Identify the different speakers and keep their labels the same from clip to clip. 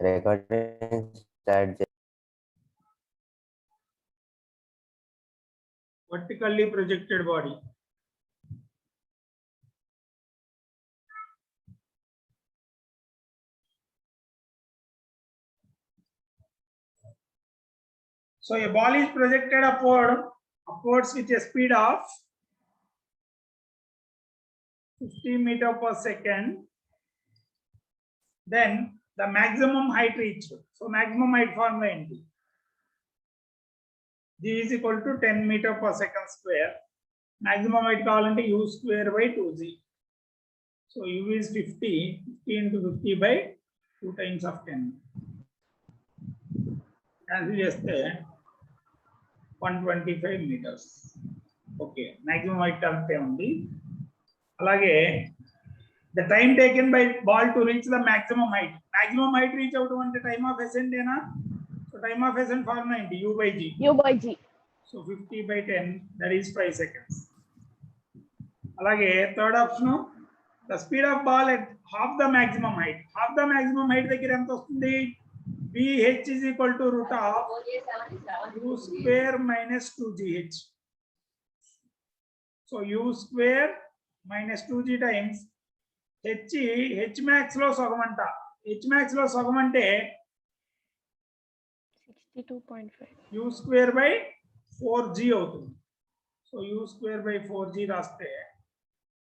Speaker 1: recording start.
Speaker 2: Vertically projected body. So a ball is projected upwards with a speed of 50 meters per second. Then the maximum height reached. So maximum height formula enti. G is equal to 10 meters per second square. Maximum height kavalante u square by 2g. So u is 50. 50 into 50 by 2 times of 10. Cancel cheste 125 meters. Okay, maximum height ante undi. Alage the time taken by ball to reach the maximum height. Maximum height reach out to time of ascent ena. So time of ascent formula enti u by g.
Speaker 3: U by G.
Speaker 2: So 50 by 10, that is 5 seconds. Alage third option, the speed of ball at half the maximum height. Half the maximum height దగ్గర ఎంత వస్తుంది? VH is equal to root of u square minus 2gh. So u square minus 2g times h max లో సగం అంట. h max లో సగం అంటే
Speaker 3: 62.5.
Speaker 2: u square by 4g అవుతుంది. So u square by 4g రాస్తే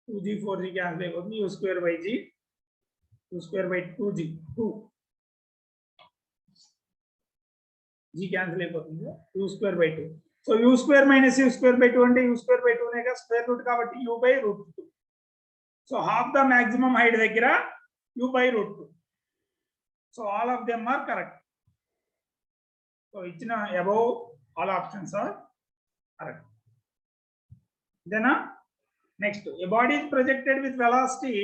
Speaker 2: 2g 4g క్యాన్సిల్ అయిపోతుంది. u square by g, u square by 2g 2 g cancel అయిపోతుంది. u square by 2. So u square minus u square by 2 అంటే u square by 2 నేగా square root కాబట్టి u by root 2. So half the maximum height దగ్గర u by root 2. So all of them are correct. So ichina above all options are correct. Then next, a body is projected with velocity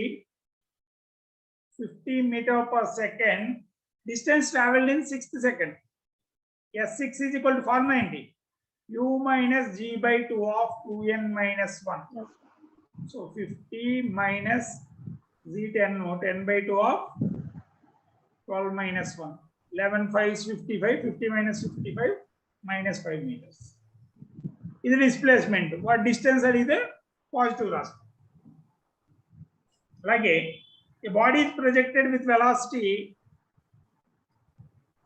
Speaker 2: 50 meters per second, distance traveled in 6th second. S6 is equal to 490 u minus g by 2 of 2n minus 1. So 50 minus z10, 10 by 2 of 12 minus 1. 11 5 is 55, 50 minus 55 minus 5 meters. This is displacement. What distance is the positive rust. Like a body is projected with velocity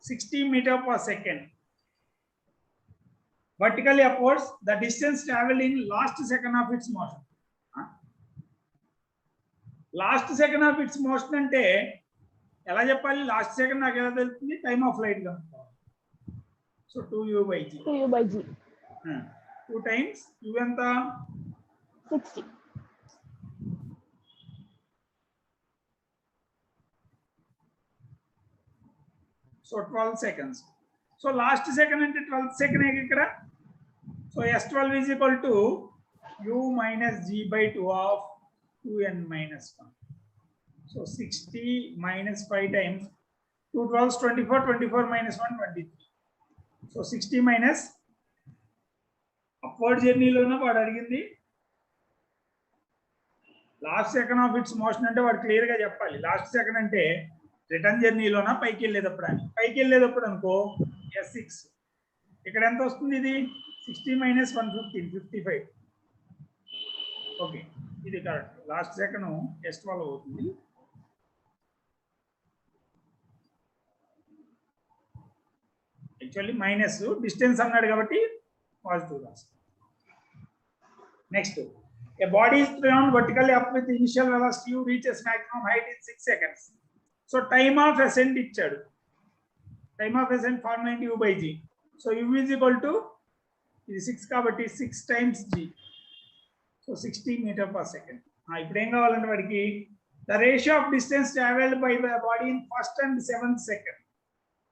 Speaker 2: 60 meters per second. Vertically upwards, the distance traveled in last second of its motion. Last second of its motion ante ఎలా చెప్పాలి? Last second నాకు ఎలా తెలుస్తుంది? Time of flight కనుక్కోవాలి. So 2u by g.
Speaker 3: 2U by G.
Speaker 2: 2 times u ఎంత?
Speaker 3: 60.
Speaker 2: So 12 seconds. So last second అంటే 12th second ఇక్కడ. So s12 is equal to u minus g by 2 of 2n minus 1. So 60 minus 5 times 2 12 24, 24 minus 1 23. So 60 minus upward journey లోన వాడు అడిగింది last second of it's motion అంటే వాడు clear గా చెప్పాలి. Last second అంటే రిటర్న్ జర్నీలోన పైకి వెళ్ళేటప్పుడు అని. పైకి వెళ్ళేటప్పుడు అనుకో S6 ఇక్కడ ఎంత వస్తుంది? ఇది 60 minus 115 55. ఓకే, ఇది కరెక్ట్. లాస్ట్ సెకండ్ S12 అవుతుంది. Actually minus distance అన్నాడు కాబట్టి పాజిటివ్ రాస్తాం. Next, a body is thrown vertically up with initial velocity u reaches maximum height in 6 seconds. So time of ascent ఇచ్చాడు. Time of ascent formula into u by g. So u is equal to ఇది 6 కాబట్టి 6 times g. So 60 meters per second. ఇప్పుడు ఏం కావాలంటే వాడికి the ratio of distance traveled by the body in first and 7th second.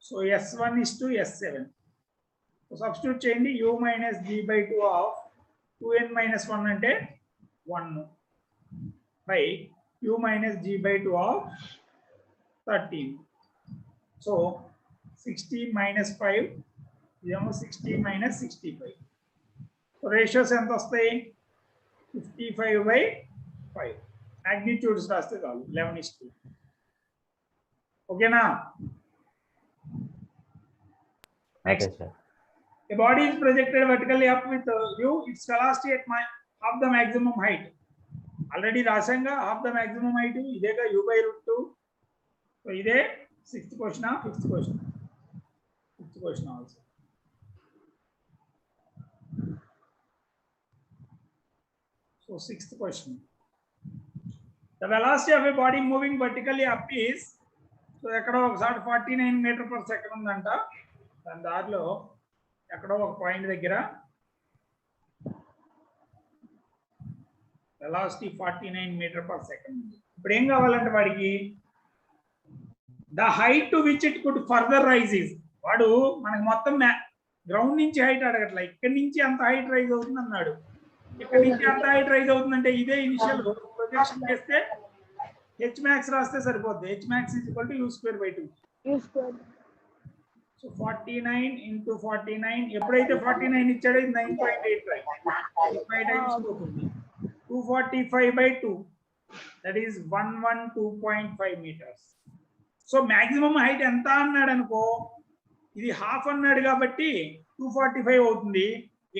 Speaker 2: So S1 is to S7. So substitute చేయండి. u minus g by 2 of 2n minus 1 అంటే 1 by u minus g by 2 of 13. So 60 minus 5 ఇదేమో 60 minus 65. So ratios ఎంత వస్తాయి? 55 by 5. Magnitudes రాస్తే చాలు 11:2. ఓకేనా? Next,
Speaker 1: Okay, sir.
Speaker 2: a body is projected vertically up with u, its velocity at half the maximum height. Already రాసంగా half the maximum height ఇదేగా u by root 2. So ఇదే sixth question, fifth question. Fifth question also. So sixth question. The velocity of a body moving vertically up is, so ఎక్కడో ఒకసారి 49 meter per second ఉందంట. దాని దారిలో ఎక్కడో ఒక point దగ్గర velocity 49 meter per second. ఇప్పుడు ఏం కావాలంటే వాడికి the height to which it could further rise is, వాడు మనకి మొత్తం గ్రౌండ్ నుంచి హైట్ అడగట్లే, ఇక్కడి నుంచి అంత హైట్ రైజ్ అవుతుంది అన్నాడు. ఇక్కడ నుంచి అంత హైట్ రైజ్ అవుతుందంటే ఇదే ఇనిషియల్ ప్రొజెక్షన్ చేస్తే h max రాస్తే సరిపోద్ది. h max is equal to u square by 2. So 49 into 49, ఎప్పుడైతే 49 ఇచ్చాడో ఇది 9.8 రైట్, 5 టైమ్స్ పోతుంది. 245 by 2, that is 112.5 meters. So maximum height ఎంత అన్నాడు అనుకో, ఇది హాఫ్ అన్నాడు కాబట్టి 245 అవుతుంది.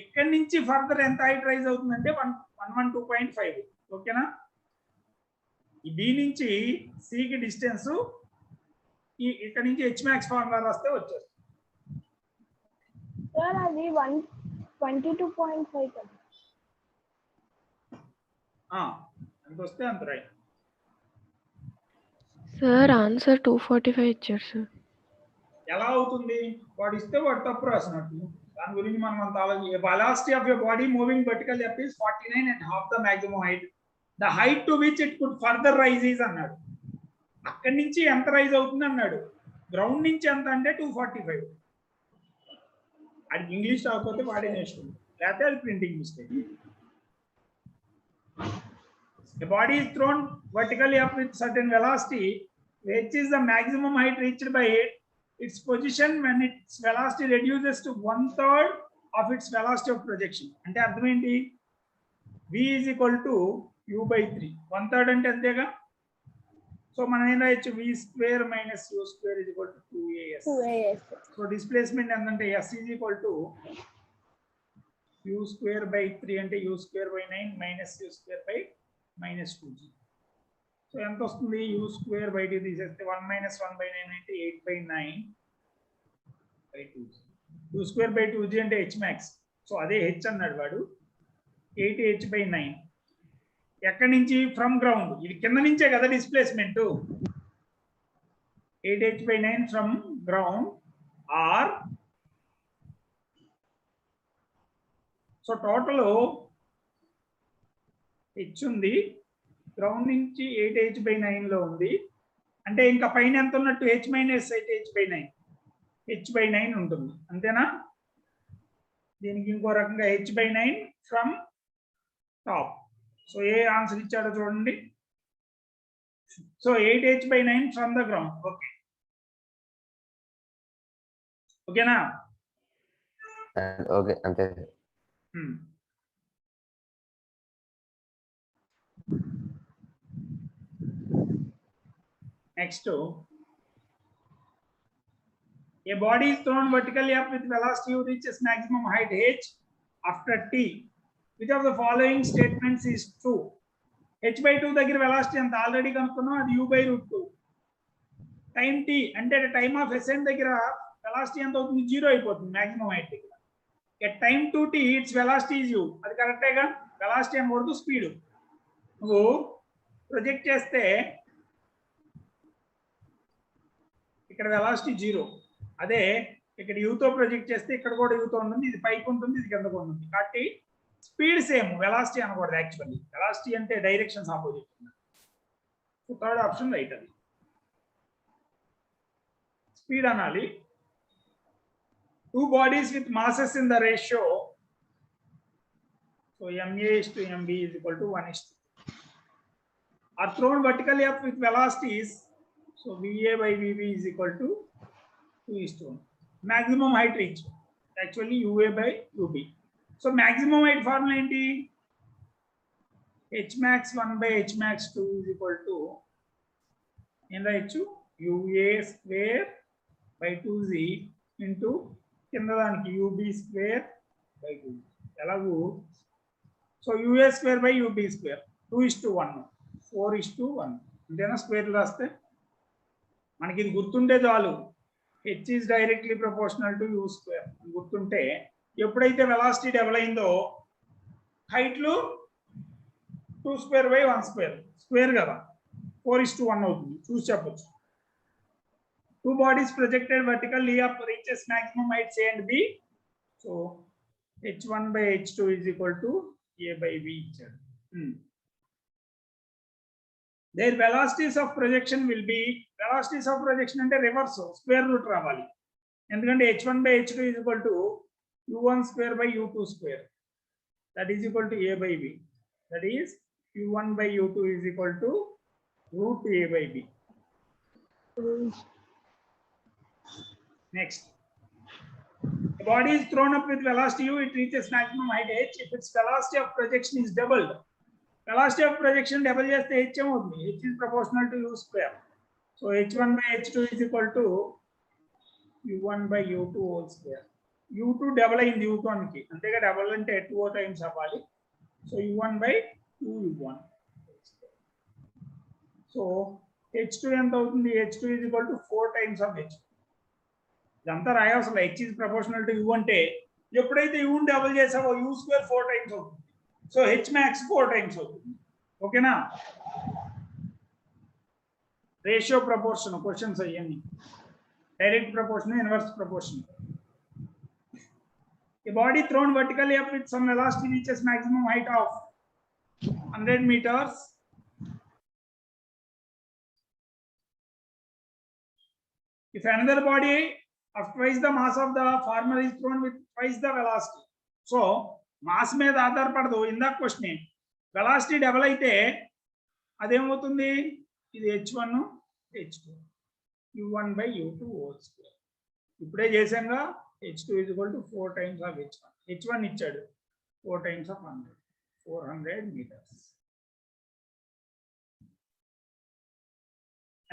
Speaker 2: ఇక్కడి నుంచి ఫర్దర్ ఎంత హైట్ రైజ్ అవుతుందంటే 112.5. ఓకేనా? ఈ బి నుంచి సికి డిస్టెన్స్ ఇక్కడ నుంచి హెచ్ మ్యాక్స్ ఫార్ములా రాస్తే వచ్చేస్తుంది.
Speaker 3: సార్ అది 122.5 కదా.
Speaker 2: ఎంత వస్తే అంత రైట్.
Speaker 4: సార్ ఆన్సర్ 245 ఇచ్చారు సార్.
Speaker 2: ఎలా అవుతుంది? వాడు ఇస్తే వాడు తప్పు రాసినట్టు. దాని గురించి మనం అంత ఆలోచించి, velocity of your body moving vertically up is 49 and half the maximum height. The height to which it could further rise is అన్నాడు. అక్కడి నుంచి ఎంత రైజ్ అవుతుంది అన్నాడు. గ్రౌండ్ నుంచి ఎంత అంటే 245. అది ఇంగ్లీష్ రాకపోతే వాడే నేర్చుకుంది, లేకపోతే అది printing mistake. A body is thrown vertically up with certain velocity, which is the maximum height reached by it. Its position when its velocity reduces to 1/3 of its velocity of projection. అంటే అర్థం ఏంటి? v is equal to u by 3. 1/3 అంటే అంతేగా. So మనం ఏం రాయొచ్చు? v square minus u square is equal to 2as. So displacement ఎంతంటే s is equal to u square by 3 అంటే u square by 9 minus u square by minus 2g. So ఎంత వస్తుంది? u square by 2 తీసేస్తే 1 minus 1 by 9 అంటే 8 by 9 by 2g. u square by 2g అంటే h max. So అదే h అన్నాడు వాడు. 8h by 9. ఎక్కడి నుంచి? From ground. ఇది కింద నుంచే కదా displacement. 8h by 9 from ground R. So total h ఉంది, గ్రౌండ్ నుంచి 8h by 9 లో ఉంది. అంటే ఇంకా పైన ఎంత ఉన్నట్టు? h minus 8h by 9, h by 9 ఉంటుంది. అంతేనా? దీనికి ఇంకో రకంగా h by 9 from top. So A answer ఇచ్చాడో చూడండి. So 8h by 9 from the ground. Okay, ఓకేనా?
Speaker 1: ఓకే, అంతే.
Speaker 2: Next, a body is thrown vertically up with velocity u reaches maximum height h after t. Which of the following statements is true? h by 2 దగ్గర velocity అంత already కనుక్కున్నాం, అది u by root 2. Time t అంటే time of ascent దగ్గర velocity ఎంత అవుతుంది? 0 అయిపోతుంది maximum height దగ్గర. at time 2t its velocity is u. అది కరెక్టేగా. velocity అనకూడదు, స్పీడ్. నువ్వు ప్రొజెక్ట్ చేస్తే ఇక్కడ వెలాసిటీ 0, అదే ఇక్కడ యూతో ప్రొజెక్ట్ చేస్తే ఇక్కడ కూడా యూతో ఉంటుంది, ఇది పైకి ఉంటుంది, ఇది కిందకు ఉంటుంది. కాబట్టి స్పీడ్ సేమ్, వెలాసిటీ అనకూడదు. యాక్చువల్లీ వెలాసిటీ అంటే directions opposite. So third option right. అది స్పీడ్ అనాలి. 2 bodies with masses in the ratio, so ma/mb is equal to 1:2, are thrown vertically up with velocities. So VA by VB is equal to 2:1. Maximum height reached, actually UA by UB. So maximum height formula enti? H max 1 by H max 2 is equal to UA square by 2z into T కింద దానికి ub square by 2 ఎలాగూ so us square by ub square 2:1 4:1 అంతేనా square రాస్తే మనకి ఇది గుర్తుంటే చాలు h is directly proportional to u square గుర్తుంటే ఎప్పుడైతే వెలాసిటీ డబుల్ అయిందో హైట్ లు 2 square by 1 square స్క్వేర్ కదా 4:1 అవుతుంది చూసి చెప్పొచ్చు. Two bodies projected vertically up reaches maximum heights A and B. So h1 by h2 is equal to a by b. Their velocities of projection will be velocities of projection and reverse square root రావాలి ఎందుకంటే h1 by h2 is equal to u1 square by u2 square that is equal to a by b. That is u1 by u2 is equal to root a by b. Next, the body is thrown up with velocity u, it reaches maximum height h if its velocity of projection is doubled. Velocity of projection double just h emoutundi, h is proportional to u square. So h1 by h2 is equal to u1 by u2 whole square. u2 double ayindi u1 ki antega double ante 2 times avvali. So u1 by 2u1. So h2 ఎంత అవుతుంది, h2 is equal to 4 times of h. ఇదంతా రాయవసరం h is proportional to u అంటే ఎప్పుడైతే u ని double చేసావో u square 4 times అవుతుంది. So h max 4 times అవుతుంది. ఓకేనా, రేషియో ప్రపోర్షన్ క్వశ్చన్స్ అయ్యని direct proportion inverse proportion. A body thrown vertically up with some velocity reaches maximum height of 100 meters. If another body of twice the mass of the former is thrown with twice the velocity. So mass మీద ఆధారపడదు. ఇందాక question velocity double అయితే అదేమవుతుంది, ఇది h1 h2 u1 by u2 whole square. ఇప్పుడే చేసాంగా h2 is equal to 4 times of h1. h1 ఇచ్చాడు 4 times of 100 400 meters.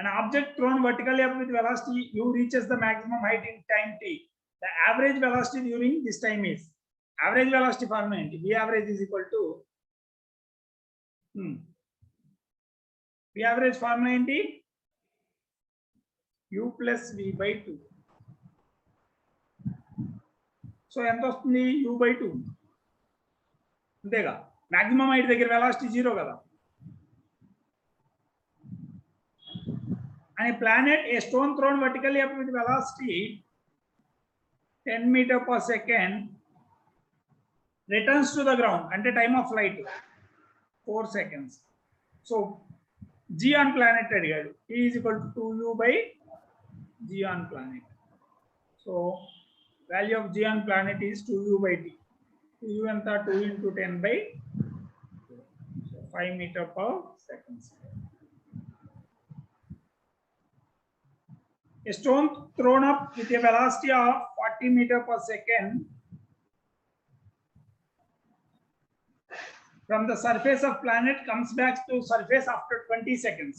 Speaker 2: An object thrown vertically up with velocity u reaches the maximum height in time t. The average velocity during this time is average velocity formula enti v average is equal to v average formula enti u plus v by 2. So ఎంత వస్తుంది u by 2 అంతేగా, maximum height దగ్గర velocity 0 కదా. And a planet, a stone thrown vertically up with velocity 10 meters per second returns to the ground at a time of flight 4 seconds. So g on planet అడిగాడు, t is equal to 2u by g on planet. So value of g on planet is 2u by t. 2u ఎంత 2 into 10 by 5 meters per second. A stone thrown up with a velocity of 40 meters per second from the surface of planet comes back to surface after 20 seconds.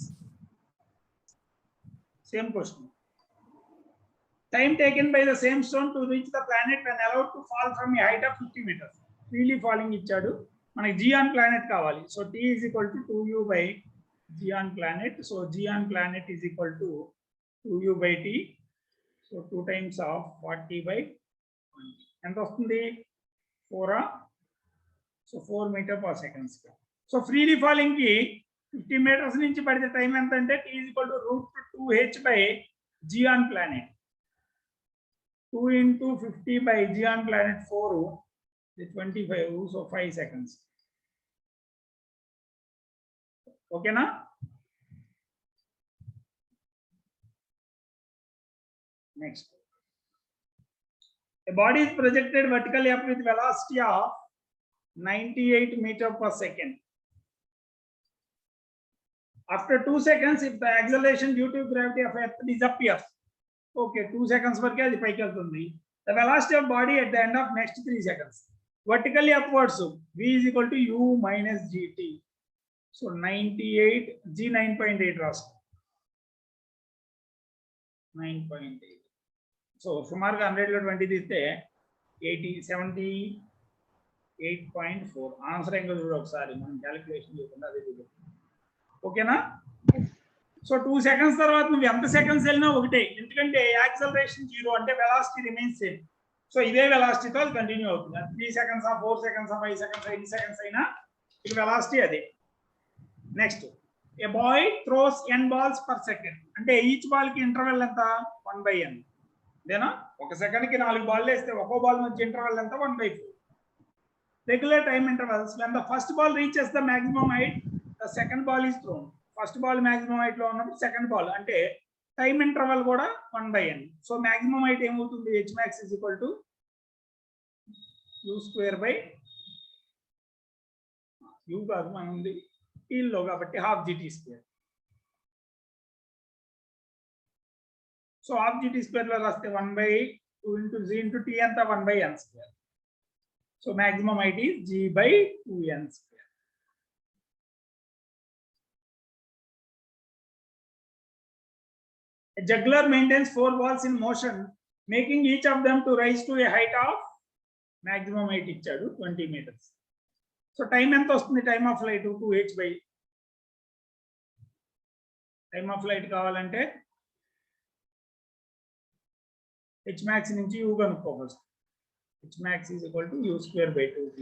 Speaker 2: Same question. Time taken by the same stone to reach the planet when allowed to fall from a height of 50 meters. Freely falling ఇచ్చాడు, మనకి g on planet కావాలి. So t is equal to 2u by g on planet. So g on planet is equal to 2u by t. So 2 times of 40 by 20 ఎంత వస్తుంది 4. So 4 meters per second. So freely falling కి 50 meters నుంచి పడితే time ఎంత అంటే t is equal to root 2h by g on planet. 2 into 50 by g on planet 4 is 25. So 5 seconds. ఓకేనా, next, a body is projected vertically up with velocity of 98 meters per second. After 2 seconds, if the acceleration due to gravity of Earth disappears, okay, 2 seconds వరకే అది పైకి వెళ్తుంది. The velocity of body at the end of next 3 seconds vertically upwards, v is equal to u minus gt. So 98 g 9.8 రాసుకో 9.8. So సుమారుగా 100 లో 20 తీస్తే 78.4 answer ఇంకా చూడు ఒకసారి మనం క్యాలిక్యులేషన్ చేయకుండా అదే చూడు. ఓకేనా? సో 2 seconds తర్వాత నువ్వు ఎంత సెకండ్స్ వెళ్ళినా ఒకటే, ఎందుకంటే యాక్సలరేషన్ 0 అంటే వెలాసిటీ రిమైన్స్ సేమ్. సో ఇదే వెలాసిటీతో అది కంటిన్యూ అవుతుంది. 3 seconds 4 seconds 5 seconds ఎన్ని సెకండ్స్ అయినా ఇక వెలాసిటీ అదే. Next, a boy throws n balls per second, అంటే ఈచ్ బాల్ కి ఇంటర్వెల్ ఎంత? 1/n. ఇదేనా? ఒక సెకండ్ కి 4 బాల్ వేస్తే ఒక్కో బాల్ మధ్య ఇంటర్వెల్ ఎంత? 1/4. Regular time intervals when the first ball reaches the maximum height, the second ball is thrown. First ball maximum height లో ఉన్నప్పుడు సెకండ్ బాల్ అంటే టైం ఇంటర్వల్ కూడా 1/n. సో మాక్సిమం హైట్ ఏమవుతుంది? h max is equal to u square by u కాదు మనం ఉంది t లో కాబట్టి half gt square. So half gt square లో రాస్తే 1/2 into z into t అంత 1/n square. So maximum height is g by 2n square. A juggler maintains 4 balls in motion, making each of them to rise to a height of maximum height ఇచ్చాడు 20 meters. So time ఎంత వస్తుంది? Time of flight 2h by time of flight కావాలంటే h max నుంచి u కనుక్కోవచ్చు. h max is equal to u square by 2g.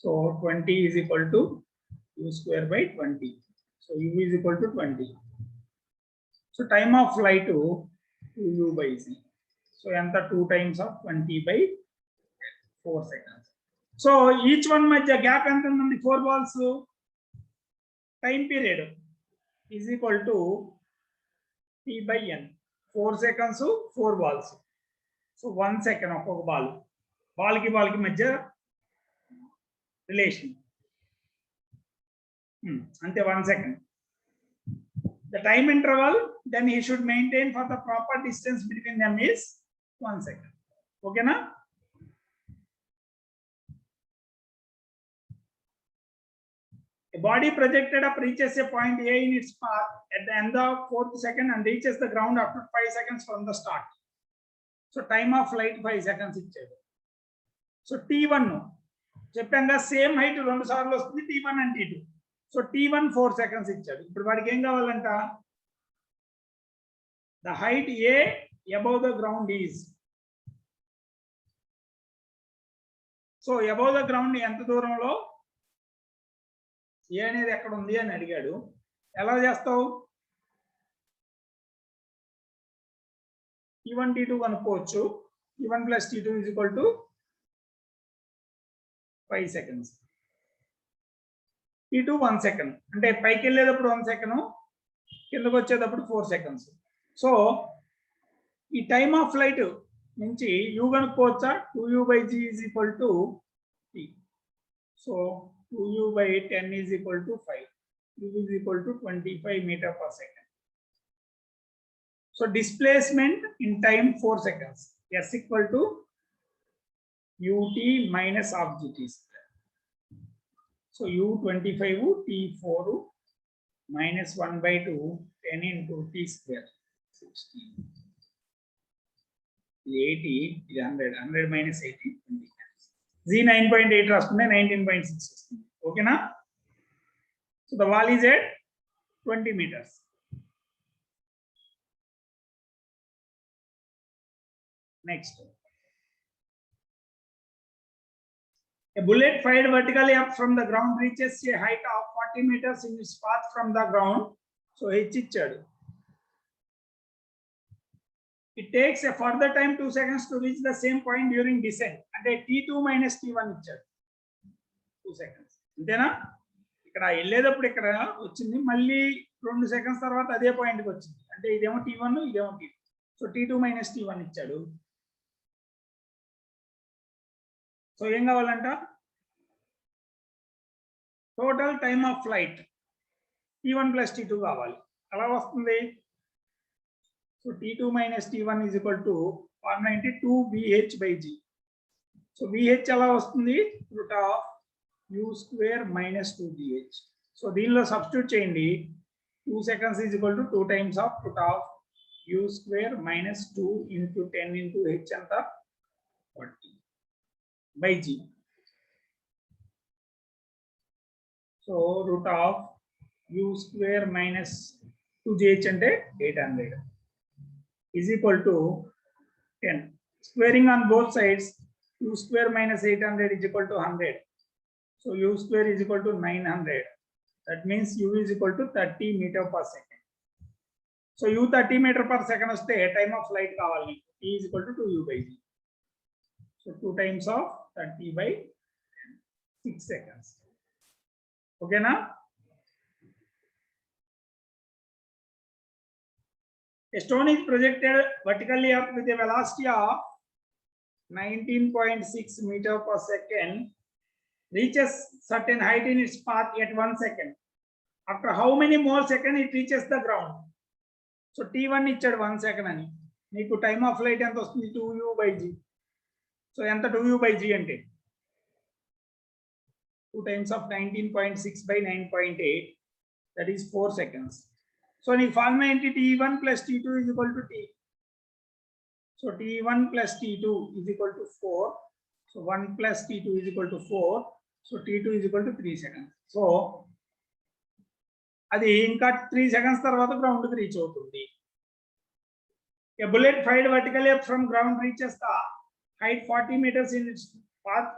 Speaker 2: So 20 is equal to u square by 20. So u is equal to 20. So time of flight 2u by z. So anta 2 times of 20 by 4 seconds. So each one madhya gap enta undi? 4 balls. Time period is equal to t by n. 4 seconds 4 balls. So 1 second of ball. Ball ki madhya relation. Ante 1 second. The time interval then he should maintain for the proper distance between them is 1 second. Okay na? A body projected up reaches a point A in its path at the end of 4th second and reaches the ground after 5 seconds from the start. So time of flight 5 seconds ఇచ్చాడు. So t1 చెప్పంగా same height 2 సార్లు వస్తుంది t1 and t2. So t1 4 seconds ఇచ్చాడు. ఇప్పుడు వాడికి ఏం కావాలంట? the height a above the ground is. So above the ground ఎంత దూరంలో a అనేది ఎక్కడ ఉంది అని అడిగాడు. ఎలా చేస్తావు? t1 t2 కనుక్కోవచ్చు. t1 plus t2 is equal to 5 seconds. t2 1 second, అంటే పైకి వెళ్ళేటప్పుడు 1 second, కిందకు వచ్చేటప్పుడు 4 seconds. సో ఈ టైమ్ ఆఫ్ ఫ్లైట్ నుంచి u కనుక్కోవచ్చా? 2u by g is equal to t. So 2u by 10 is equal to 5. u is equal to 25 meter per second. So displacement in time 4 seconds. S equal to ut minus half gt square. So u 25 t4 minus 1 by 2 10 into t square 60. 80 is 100 minus 80 20. Z 9.8 రాసుకుంటే 19.6 వస్తుంది. ఓకేనా? So the wall is at 20 meters. Next, a bullet fired vertically up from the ground reaches a height of 40 meters in its path from the ground. So h ఇచ్చాడు. It takes a further time 2 seconds to reach the same point during descent. అంటే t2 minus t1 ఇచ్చాడు 2 seconds. అంతేనా? ఇక్కడ వెళ్ళేటప్పుడు ఇక్కడ వచ్చింది, మళ్ళీ 2 seconds తర్వాత అదే పాయింట్కి వచ్చింది. అంటే ఇదేమో t1 ఇదేమో t2. So t2 minus t1 ఇచ్చాడు. సో ఏం కావాలంట? Total time of flight t1 plus t2 కావాలి. అలా వస్తుంది. So t2 minus t1 is equal to 192 vh by g. So vh ఎలా వస్తుంది? root of u square minus 2gh. So దీనిలో substitute చేయండి. 2 seconds is equal to 2 times of root of u square minus 2 into 10 into h anta 40 by g. So root of u square minus 2gh ante 800 is equal to 10. Squaring on both sides, u square minus 800 is equal to 100. So u square is equal to 900. That means u is equal to 30 meter per second. So u 30 meter per second is the time of flight kavali. T is equal to 2u by g. So 2 times of 30 by 6 seconds. Okay na? A stone is projected vertically up with a velocity of 19.6 meter per second, reaches certain height in its path at 1 second. After how many more seconds it reaches the ground? So T1 ichchadu 1 second ani. Neeku time of flight enta vastundi 2u by g. So enta 2u by g ante 2 times of 19.6 by 9.8, that is 4 seconds. So the formula into T1 plus T2 is equal to T. So T1 plus T2 is equal to 4. So 1 plus T2 is equal to 4. So T2 is equal to 3 seconds. So అది ఇంకా 3 seconds తర్వాత ground కి reach అవుతుంది. A bullet fired vertically up from ground reaches the height 40 meters in its path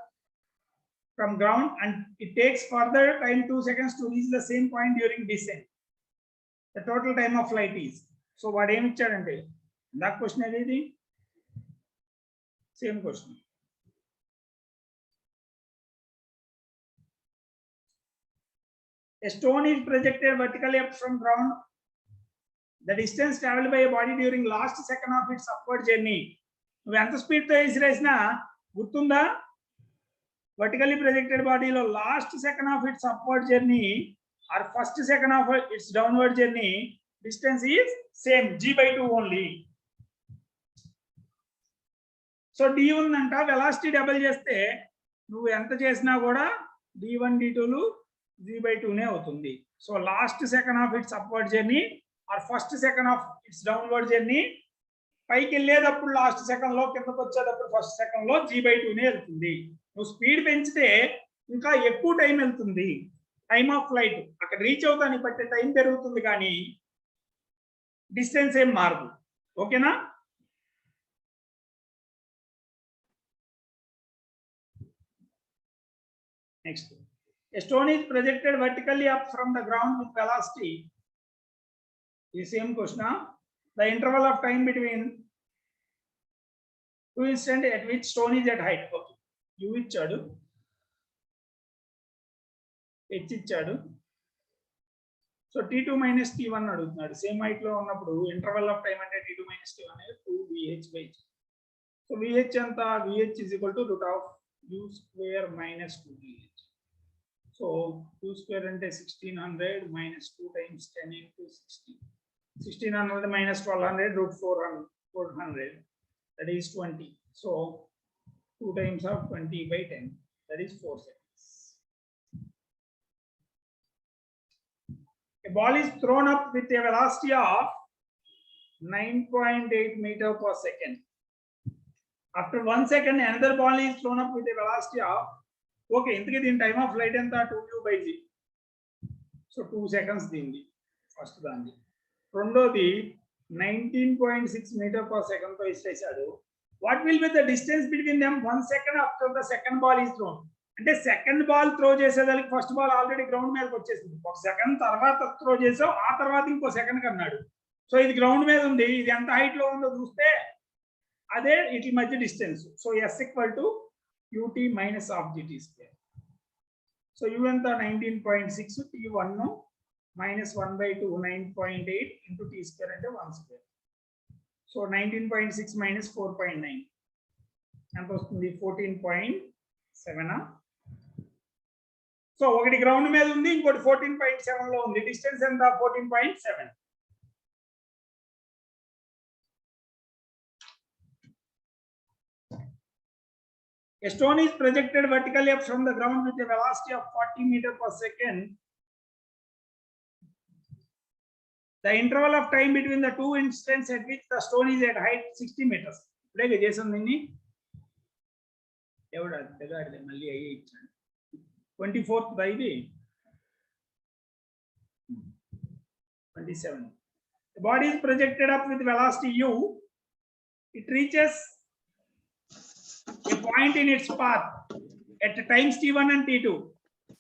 Speaker 2: from ground, and it takes further time 2 seconds to reach the same point during descent. The total time of flight is. So what ఏమి ఇచ్చాడంటే that question అనేది same question. A stone is projected vertically up from ground. The distance traveled by a body during last second of its upward journey. నువ్వు ఎంత speed తో విసిరేసినా గుర్తుందా? Vertically projected body lo last second of its upward journey or first second of its downward journey, distance is same, g by 2 only. So d ఉందంట, velocity double చేస్తే నువ్వు ఎంత చేసినా కూడా d1 d2 లు g by 2 నే అవుతుంది. So last second of it's upward journey or first second of it's downward journey, పైకి వెళ్ళేటప్పుడు లాస్ట్ సెకండ్ లో, కిందకి వచ్చేటప్పుడు ఫస్ట్ సెకండ్ లో g by 2 నే వెళ్తుంది. నువ్వు స్పీడ్ పెంచితే ఇంకా ఎక్కువ టైం వెళ్తుంది. టైమ్ ఆఫ్ ఫ్లైట్ అక్కడ రీచ్ అవుతానికి పట్టే టైం పెరుగుతుంది కానీ డిస్టెన్స్ ఏం మారదు. ఓకేనా? Next, a stone is projected vertically up from the ground with velocity. The same question. The interval of time between two instants at which stone is at height. Okay. U ఇచ్చాడు, h ఇచ్చాడు. So T2 minus T1 అడుగుతున్నాడు. Same height లో ఉన్నప్పుడు interval of time అంటే T2 minus T1 అనేది 2VH by G. So VH ఎంత? VH is equal to root of U square minus 2VH. So U square అంటే 1600 minus 2 times 10 into 60. 1600 minus 1200 root 400, that is 20. So 2 times of 20 by 10, that is 4 seconds. A ball is thrown up with a velocity of 9.8 meter per second. After 1 second, another ball is thrown up with a velocity of, okay, ఇంతకీ దీని time of flight ఎంత? 2u by g. So 2 seconds దీనిది first దాన్ని. రెండోది 19.6 meter per second తో ఇచ్చేసాడు. What will be the distance between them 1 second after the second ball is thrown? అంటే second ball throw చేసేదానికి ఫస్ట్ బాల్ ఆల్రెడీ గ్రౌండ్ మీదకి వచ్చేసింది. ఒక సెకండ్ తర్వాత త్రో చేసావు, ఆ తర్వాత ఇంకో సెకండ్ కన్నాడు. సో ఇది గ్రౌండ్ మీద ఉంది, ఇది ఎంత హైట్ లో ఉందో చూస్తే అదే ఇట్ల మధ్య distance. So s equal to ut minus of gt square. So u ఎంత? 19.6, t1 minus 1 by 2 9.8 into t square అంటే 1 square. సో 19.6 minus 4.9 ఎంత వస్తుంది? 14.7. సో ఒకటి గ్రౌండ్ మీద ఉంది, ఇంకోటి 14.7 లో ఉంది. డిస్టెన్స్ ఎంత? 14.7. A stone is projected vertically up from the ground with a velocity of 40 meter per second. The interval of time between the two instants at which the stone is at height 60 meters. ఇప్పుడే చేసాం దీన్ని ఎవడు అడ్డగాడిదే మళ్ళీ అయ్యే ఇచ్చాడు 24th by ఇది 27. The body is projected up with velocity u. It reaches a point in its path at times t1 and t2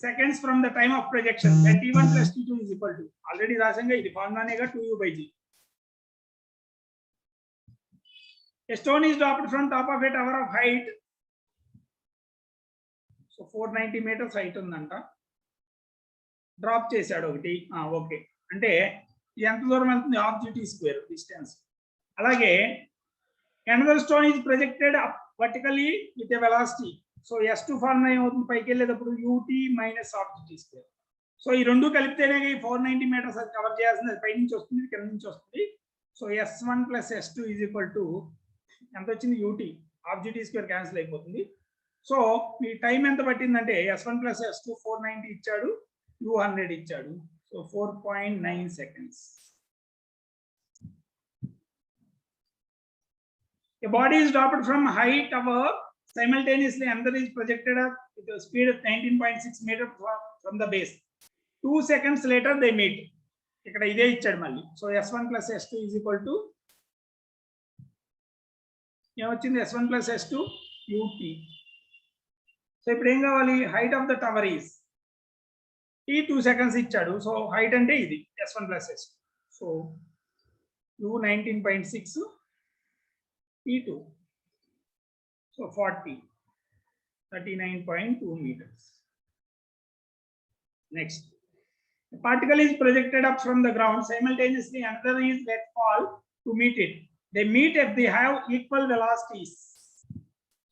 Speaker 2: seconds from the time of projection. That t1 plus t2 is equal to already రాసంగా ఇది ఫార్ములానేగా 2u by g. A stone is dropped from top of a tower of height. So 490 meters height ఉందంట. Drop చేశాడు ఒకటి okay అంటే ఎంత దూరం వెళ్తుంది half gt square distance. అలాగే another stone is projected up vertically with a velocity. So s2 formula ఏమవుతుంది పైకి వెళ్ళేటప్పుడు ut minus half gt square. So ఈ రెండు కలిపితేనే ఈ 490 మీటర్స్ అది కవర్ చేయాల్సింది. అది పై నుంచి వస్తుంది కింద నుంచి వస్తుంది. So s1 plus s2 is equal to ఎంత వచ్చింది ut half gt square cancel అయిపోతుంది. సో మీ టైం ఎంత పట్టిందంటే s1 plus s2 490 ఇచ్చాడు, u 100 ఇచ్చాడు. So 4.9 seconds. A body is dropped from high tower simultaneously. Another is projected up with a speed of 19.6 meters from the base. 2 seconds later they meet. ఇక్కడ ఇదే ఇచ్చాడు మళ్ళీ. So s1 plus s2 is equal to ఏమొచ్చింది s1 plus s2 ut. So ఇప్పుడు ఏం కావాలి height of the tower is t 2 seconds ఇచ్చాడు. So height అంటే ఇది s1 plus s2. So u 19.6 t2. So 39.2 meters. Next, the particle is projected up from the ground simultaneously. Another is let fall to meet it. They meet if they have equal velocities.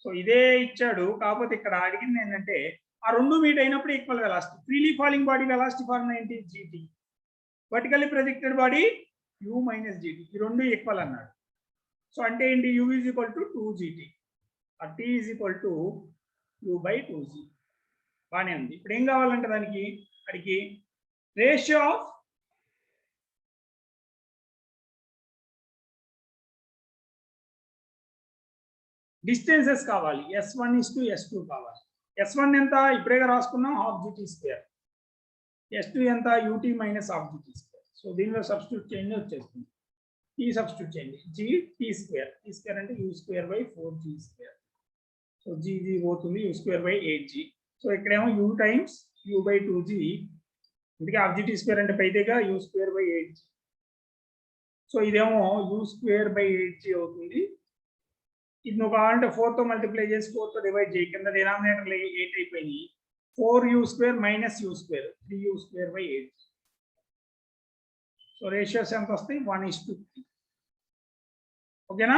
Speaker 2: So ఇదే ఇచ్చాడు కాకపోతే ఇక్కడ అడిగింది ఏంటంటే ఆ రెండు meet అయినప్పుడు equal velocity. Freely falling body velocity formula ఏంటి gt. Vertically projected body u minus gt. ఈ రెండు ఈక్వల్ అన్నాడు. సో అంటే ఏంటి u is equal to 2gt or t is equal to u by 2g. బానే ఉంది. ఇప్పుడు ఏం కావాలంటే దానికి అడిగి రేషియో ఆఫ్ డిస్టెన్సెస్ కావాలి. s1 is to s2 కావాలి. s1 ఎంత ఇప్పుడేగా రాసుకున్నాం హాఫ్ gt స్క్వేర్. s2 ఎంత ut minus half gt square. So దీనిలో సబ్స్టిట్యూట్ చేంజ్ వచ్చేస్తుంది. t సబ్స్టిట్యూట్ చేయండి g t square. t square అంటే u square by 4g square. So g పోతుంది u square by 8g. So ఇక్కడేమో u times u by 2g. ఇందుకే half gt square అంటే పైదేగా u square by 8g. So ఇదేమో u square by 8g అవుతుంది. ఇది నువ్వు కావాలంటే 4 తో మల్టిప్లై చేసి 4 తో డివైడ్ చేయి. కింద డినామినేటర్ 8 అయిపోయింది. 4u square minus u square 3u square by 8. So ratios ఎంత వస్తాయి 1:3. ఓకేనా?